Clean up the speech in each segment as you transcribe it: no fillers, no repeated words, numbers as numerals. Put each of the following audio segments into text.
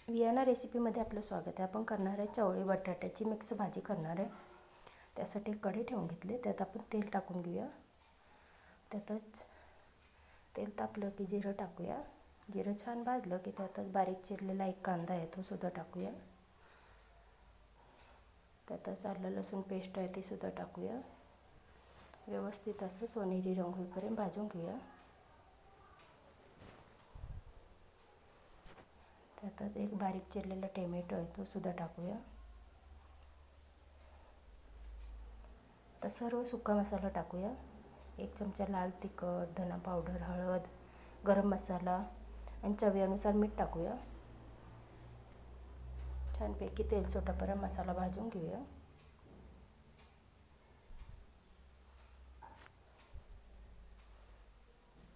Vienna रेसिपीमध्ये आपलं स्वागत आहे. आपण करणार आहे चवळी बटाट्याची मिक्स भाजी करणार आहे. त्यासाठी कढई ठेवून घेतली, त्यात आपण तेल टाकून घेऊया. त्यातच तेल तापलं की जिरं टाकूया. जिरं छान भाजलं की त्यातच बारीक चिरलेला एक कांदा आहे तो सुद्धा टाकूया. त्यातच आलं लसूण पेस्ट आहे ती सुद्धा टाकूया. व्यवस्थित असं सोनेरी रंग होईपर्यंत भाजून घेऊया. त्यातच एक बारीक चिरलेला टोमॅटो आहे तो सुद्धा टाकूया. तर सर्व सुका मसाला टाकूया. 1 चमचा लाल तिखट, धना पावडर, हळद, गरम मसाला आणि चवीनुसार मीठ टाकूया. छानपैकी तेल सुटेपर्यंत मसाला भाजून घेऊया.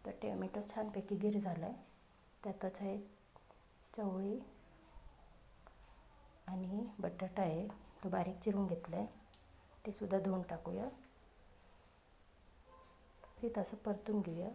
तर टोमॅटो छानपैकी गिर झाला आहे. त्यातच आहे चवळी आणि बटाटा आहे तो बारीक चिरून घेतला आहे, ते सुद्धा धुवून टाकूया. ते तसं परतून घेऊया.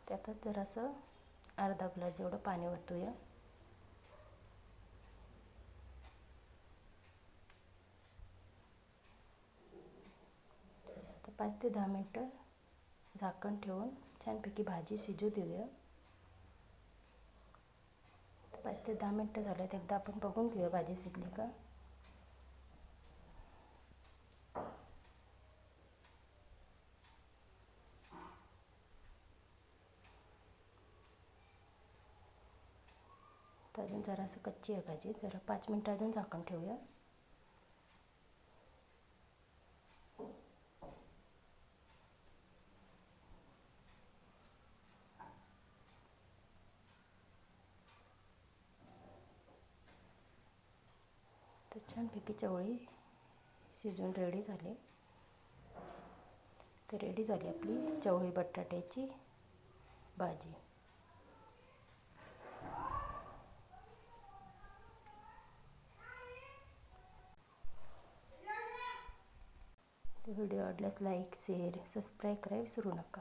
त्यातच जरासं अर्धा ग्लास जेवढं पाणी ओतूया. तर 5 ते 10 मिनटं झाकण ठेवून छानपैकी भाजी शिजू देऊया. 5 ते 10 मिनटं झालेत. एकदा आपण बघून घेऊया भाजी शिजली का. तर अजून जरासं कच्ची आहे भाजी, जरा 5 मिनटं अजून झाकण ठेवूया. तर छानपैकी चवळी शिजून रेडी झाली. तर रेडी झाली आपली चवळी बटाट्याची भाजी. व्हिडिओ आवडल्यास लाईक, शेअर, सबस्क्राईब करायला विसरू नका.